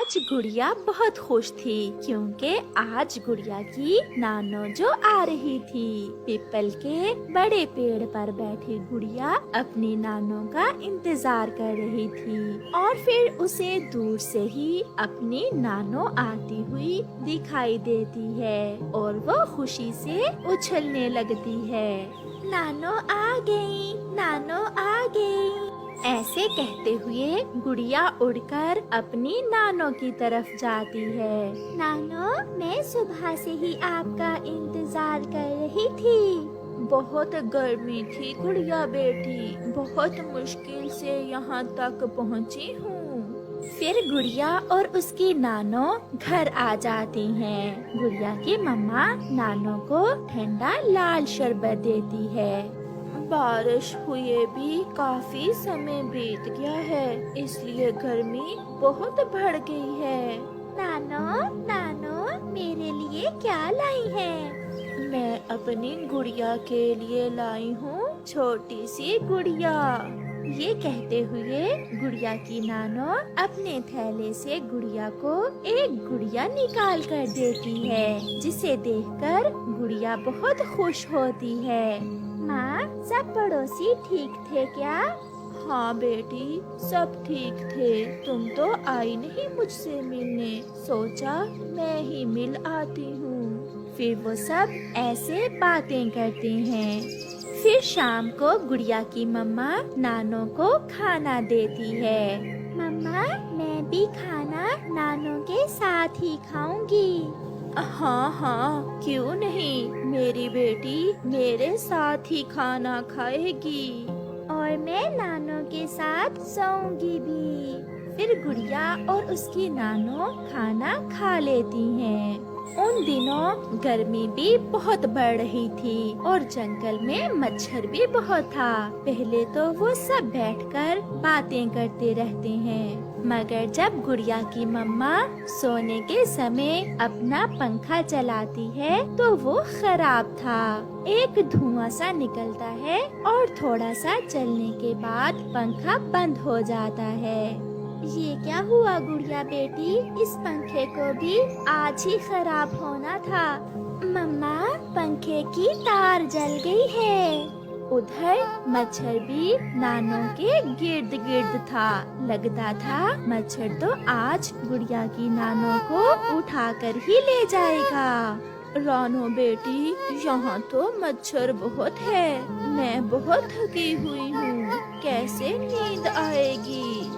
आज गुड़िया बहुत खुश थी क्योंकि आज गुड़िया की नानो जो आ रही थी। पीपल के बड़े पेड़ पर बैठी गुड़िया अपनी नानो का इंतजार कर रही थी और फिर उसे दूर से ही अपनी नानो आती हुई दिखाई देती है और वो खुशी से उछलने लगती है। नानो आ गई, नानो आ गई। ऐसे कहते हुए गुड़िया उड़कर अपनी नानो की तरफ जाती है। नानो, मैं सुबह से ही आपका इंतजार कर रही थी। बहुत गर्मी थी गुड़िया बेटी, बहुत मुश्किल से यहाँ तक पहुँची हूँ। फिर गुड़िया और उसकी नानो घर आ जाती हैं। गुड़िया की मम्मा नानो को ठंडा लाल शरबत देती है। बारिश हुए भी काफी समय बीत गया है, इसलिए गर्मी बहुत बढ़ गई है। नानो, नानो, मेरे लिए क्या लाई है? मैं अपनी गुड़िया के लिए लाई हूँ छोटी सी गुड़िया। ये कहते हुए गुड़िया की नानो अपने थैले से गुड़िया को एक गुड़िया निकाल कर देती है, जिसे देखकर गुड़िया बहुत खुश होती है। माँ, सब पड़ोसी ठीक थे क्या? हाँ बेटी, सब ठीक थे। तुम तो आई नहीं मुझसे मिलने, सोचा मैं ही मिल आती हूँ। फिर वो सब ऐसे बातें करते हैं। फिर शाम को गुड़िया की मम्मा नानो को खाना देती है। मम्मा, मैं भी खाना नानो के साथ ही खाऊंगी। हाँ हाँ, क्यों नहीं, मेरी बेटी मेरे साथ ही खाना खाएगी और मैं नानो के साथ सोऊंगी भी। फिर गुड़िया और उसकी नानो खाना खा लेती हैं। उन दिनों गर्मी भी बहुत बढ़ रही थी और जंगल में मच्छर भी बहुत था। पहले तो वो सब बैठकर बातें करते रहते हैं, मगर जब गुड़िया की मम्मा सोने के समय अपना पंखा चलाती है तो वो खराब था। एक धुआं सा निकलता है और थोड़ा सा चलने के बाद पंखा बंद हो जाता है। ये क्या हुआ गुड़िया बेटी, इस पंखे को भी आज ही खराब होना था। मम्मा, पंखे की तार जल गई है। उधर मच्छर भी नानो के गिर्द गिर्द था। लगता था मच्छर तो आज गुड़िया की नानो को उठाकर ही ले जाएगा। रानो बेटी, यहाँ तो मच्छर बहुत है, मैं बहुत थकी हुई हूँ, कैसे नींद आएगी?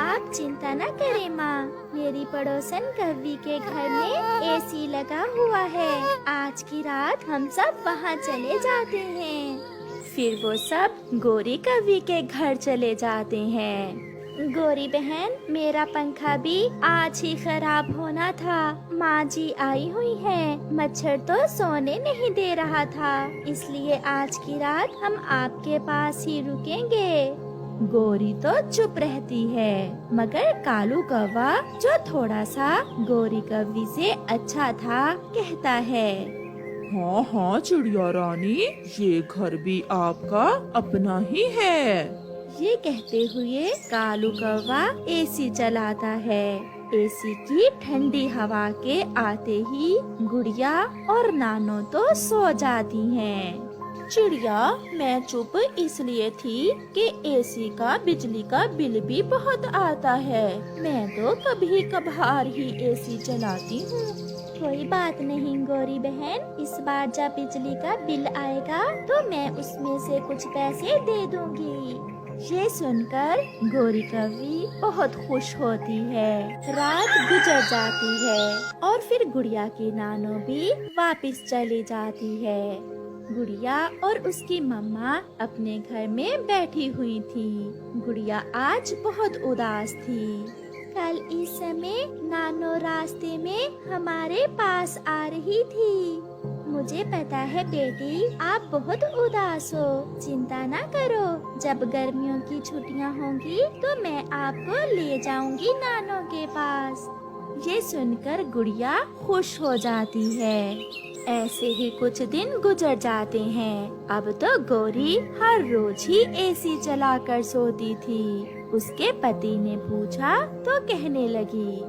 आप चिंता न करें माँ, मेरी पड़ोसन कव्वी के घर में एसी लगा हुआ है। आज की रात हम सब वहाँ चले जाते हैं। फिर वो सब गोरी कव्वी के घर चले जाते हैं। गोरी बहन, मेरा पंखा भी आज ही खराब होना था। माँ जी आई हुई है, मच्छर तो सोने नहीं दे रहा था, इसलिए आज की रात हम आपके पास ही रुकेंगे। गोरी तो चुप रहती है, मगर कालू कौवा जो थोड़ा सा गोरी कव्वी से अच्छा था कहता है। हाँ हाँ चिड़िया रानी, ये घर भी आपका अपना ही है। ये कहते हुए कालू कौवा एसी चलाता है। एसी की ठंडी हवा के आते ही गुड़िया और नानो तो सो जाती हैं। चिड़िया, मैं चुप इसलिए थी कि एसी का बिजली का बिल भी बहुत आता है, मैं तो कभी कभार ही एसी चलाती हूँ। कोई बात नहीं गोरी बहन, इस बार जब बिजली का बिल आएगा तो मैं उसमें से कुछ पैसे दे दूंगी। ये सुनकर गोरी कव्वी बहुत खुश होती है। रात गुजर जाती है और फिर गुड़िया की नानो भी वापस चली जाती है। गुड़िया और उसकी मम्मा अपने घर में बैठी हुई थी। गुड़िया आज बहुत उदास थी। कल इस समय नानो रास्ते में हमारे पास आ रही थी। मुझे पता है बेटी, आप बहुत उदास हो, चिंता ना करो, जब गर्मियों की छुट्टियां होंगी तो मैं आपको ले जाऊंगी नानो के पास। ये सुनकर गुड़िया खुश हो जाती है। ऐसे ही कुछ दिन गुजर जाते हैं। अब तो गोरी हर रोज ही एसी चलाकर सोती थी। उसके पति ने पूछा तो कहने लगी,